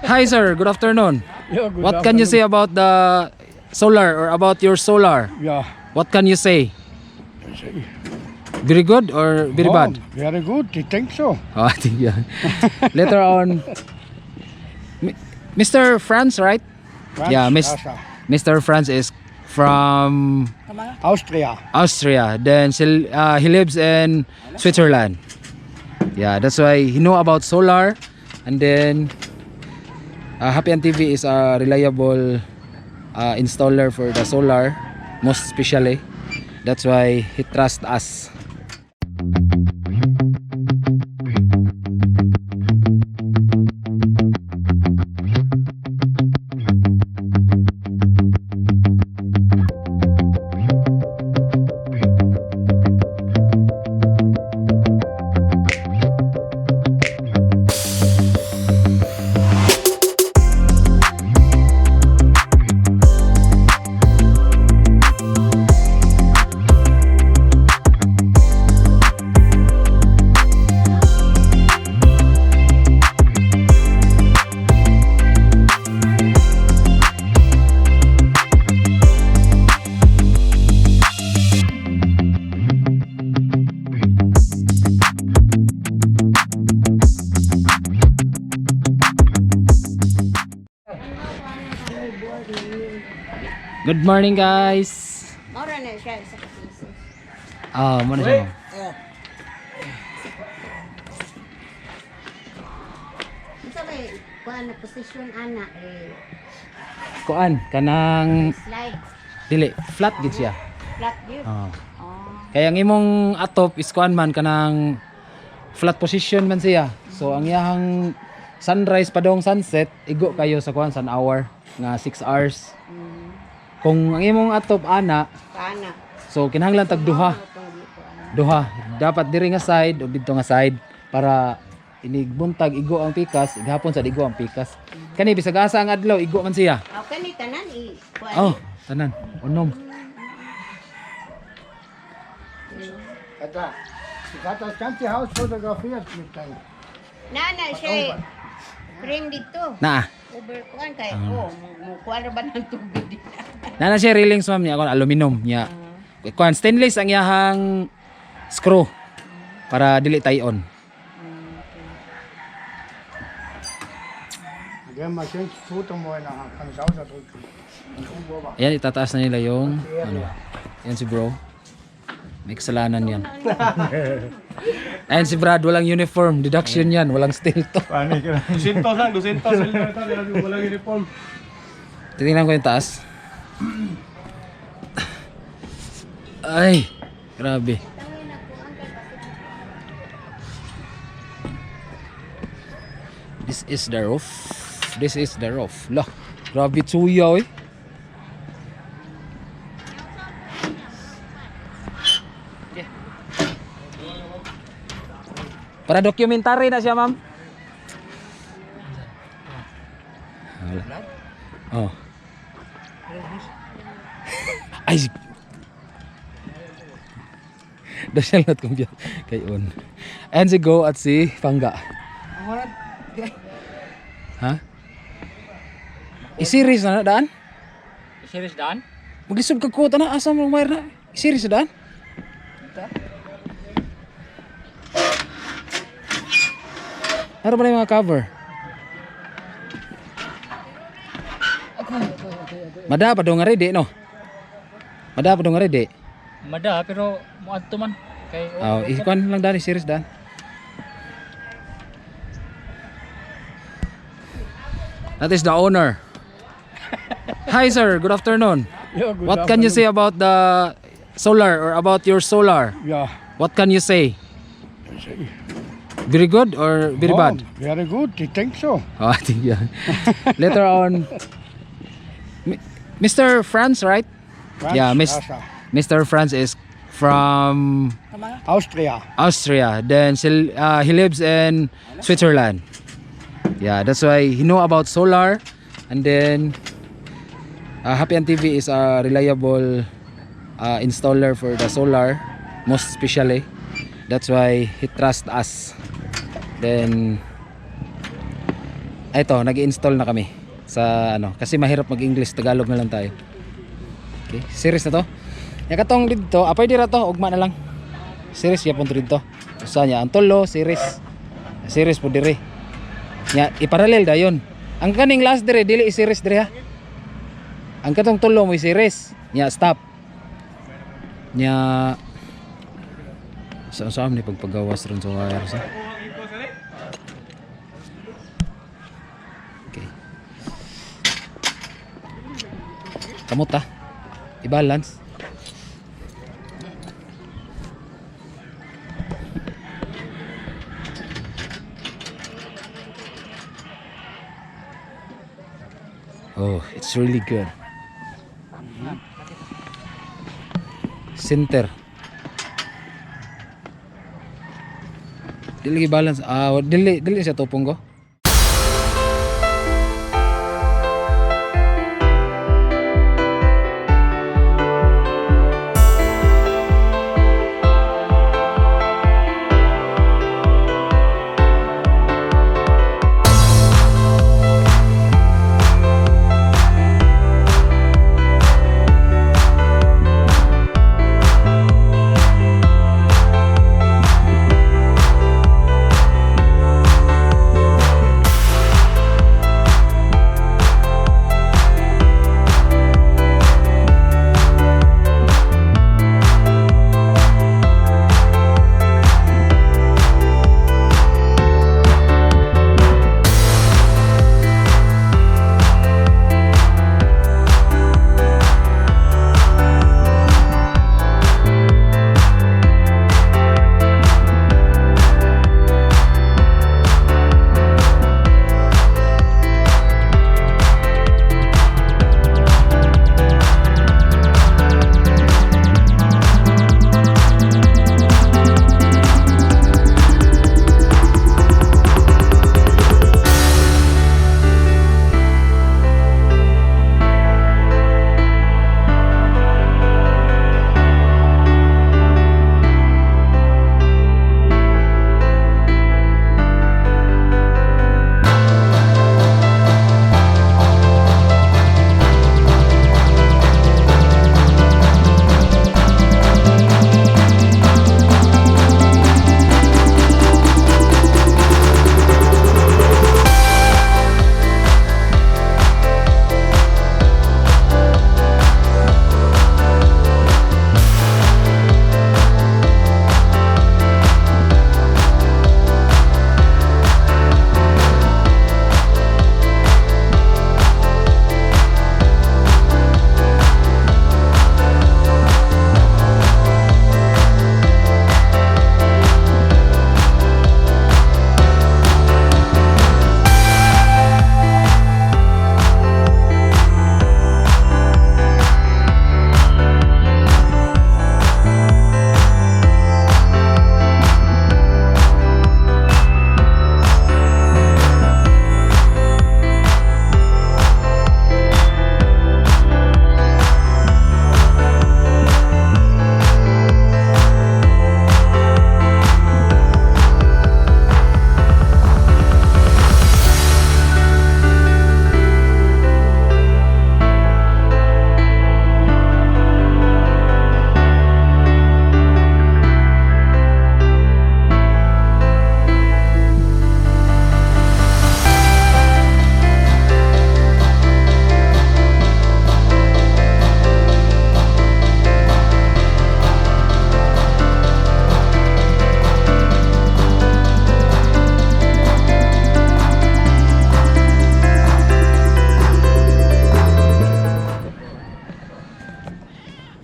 Hi sir, good afternoon. Yeah, good What can you say about the solar or about your solar? Yeah. What can you say? Very good or very Oh, bad? very good. I think so. Oh, I think yeah. Later on, Mr. Franz, right? France, Yeah, Russia, Mr. Franz is from Austria. Austria. Then he lives in Switzerland. Yeah, that's why he know about solar. And then Happy TV is a reliable installer for the solar, most especially. That's why he trusts us. Good morning guys. Mora na siya sa kasisi. Muna siya. Ito ba kuan na position ana Kuan kanang slide dili flat gid siya. flat view. Oh. Oh. Kaya ang imong atop is kuan man kanang flat position man siya. So ang iyahang sunrise padong sunset igo kayo sa kuan sun hour nga 6 hours. Kung ang imong atop ana, Kana. so kinahanglan tag duha. Duha. Dapat diri nga side o didto nga side para inigbuntag igo ang pikas, igahapon sa igo ang pikas. Kani bisag asa ang adlaw igo man siya. Aw kani tanan kuan. Oh, tanan. Unom. Ich habe das ganze Haus fotografiert mit deinem. Nana siya frame dito. Na. Over kuan kay mo kuan ba ng tubig dito. Nana siya railings ma'am niya kon aluminum niya. Kuan stainless ang iyahang screw para dili tayon. Gehen wir schön das Foto mal nachher. Kann ich ausdrücken. Ayan, itataas na nila yung ano. Ayan si bro. May kasalanan yan. Ayan si Brad, walang uniform. Deduction yan, walang steel to. Panik na. 200 lang, 200 walang uniform. Titingnan ko yung taas. Ay, grabe. This is the roof. This is the roof. Lah, grabe tsuya eh. Para dokumentary na siya, ma'am. Oh. Ay. Dasyal nat kung kay on. And si Go at si Pangga. Ha? I-series na daan? I-series daan? Magisod ka ko na asa mo mayar na. I-series na daan? Ano ba na yung mga cover? Mada pa daw nga ready, no? Mada pa daw nga ready. Mada, pero muadto man. Kay Ikuan lang daan, i-series daan. That is the owner. Hi sir, good afternoon. Yeah, good What can you say about the solar or about your solar? Yeah. What can you say? Very good or very Oh, bad? very good. I think so. Oh, I think yeah. Later on, Mr. Franz, right? France, Yeah, Russia, Mr. Franz is from Austria. Austria. Then he lives in Switzerland. Yeah, that's why he know about solar. And then Happy TV is a reliable installer for the solar, most especially. That's why he trusts us. Then Ito, nag-install na kami sa ano, kasi mahirap mag-English, Tagalog na lang tayo. Okay, series na to. Ya katong dito, apay dira to, ugma na lang. Series ya pun dito. Usa nya ang tulo series. Series po dire. Nya iparallel dayon. Ang kaning last dire dili i-series dire ha. Ang katong tulo mo i-series. Nya stop. Nya sa ni pagpagawas ron sa wires ha. Okay. Kamot ha. I-balance. Oh, it's really good. Center. Dili balance. Dili siya tupong ko.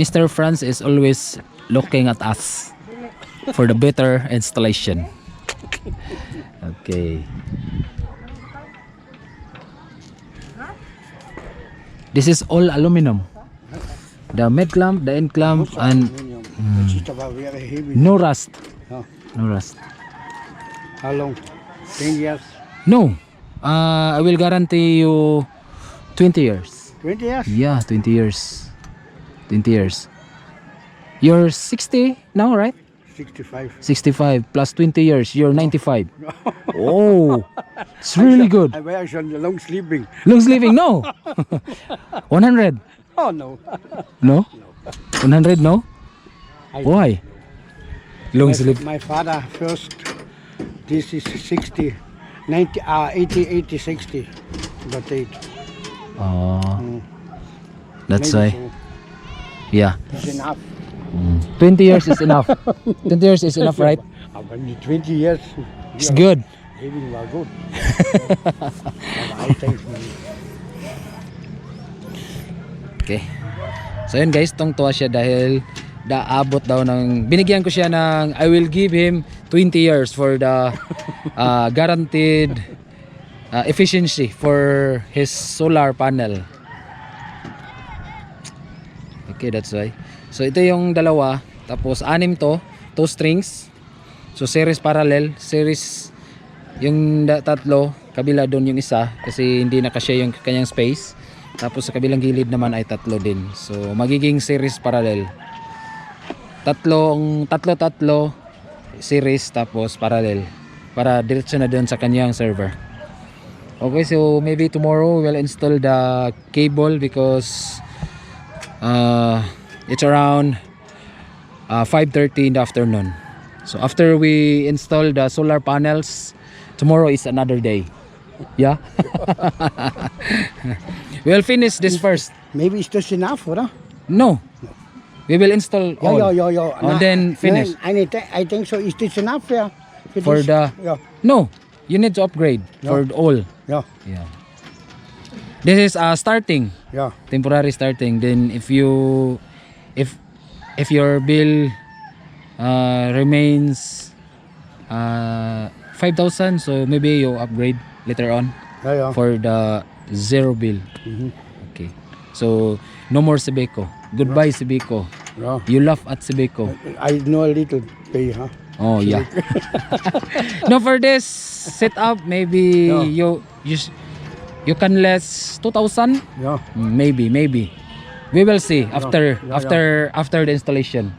Mr. Franz is always looking at us for the better installation. Okay. This is all aluminum. The mid clamp, the end clamp, and It's about very heavy. no rust. Oh. No rust. How long? 10 years? No. I will guarantee you 20 years. 20 years? Yeah, 20 years. 20 years. You're 60 now, right? 65. 65 plus 20 years, you're 95. Oh, it's really good. I wear actually long sleeping. Long sleeping, no. 100, Oh no. no. 100, no. I- Why? Long sleep. My father first, this is 60, 90, 80, 80, 60. But it, Oh, that's maybe why. so. Yeah. It's enough. 20 years is enough. 20 years is enough, right? When 20 years, It's good. living was good. I think Okay. So yun guys, tungtuwa siya dahil daabot daw ng, binigyan ko siya ng, I will give him 20 years for the guaranteed efficiency for his solar panel. Okay, that's why. So ito yung dalawa, tapos anim to, 2 strings. So series parallel, series yung tatlo, kabila doon yung isa kasi hindi na kasya yung kanyang space. Tapos sa kabilang gilid naman ay tatlo din. So magiging series parallel. Tatlo series tapos parallel para diretso na doon sa kanyang server. Okay, so maybe tomorrow we'll install the cable because it's around 5:30 in the afternoon. So after we install the solar panels, tomorrow is another day. Yeah. We'll finish this first. maybe it's just enough, or? No. We will install all. Yeah. And then finish. I think so. Is this enough? Yeah. It For is- the Yeah. No, you need to upgrade for all. Yeah. Yeah. This is starting, Yeah. temporary starting. Then if your bill remains 5,000, so maybe you upgrade later on Yeah. for the zero bill. Okay. So no more Sebeco. Goodbye Sebeco. Yeah. You laugh at Sebeco. I know a little pay, huh? Oh yeah. No, for this setup maybe Yeah. you can less 2,000. Yeah. Maybe. We will see after Yeah. after the installation.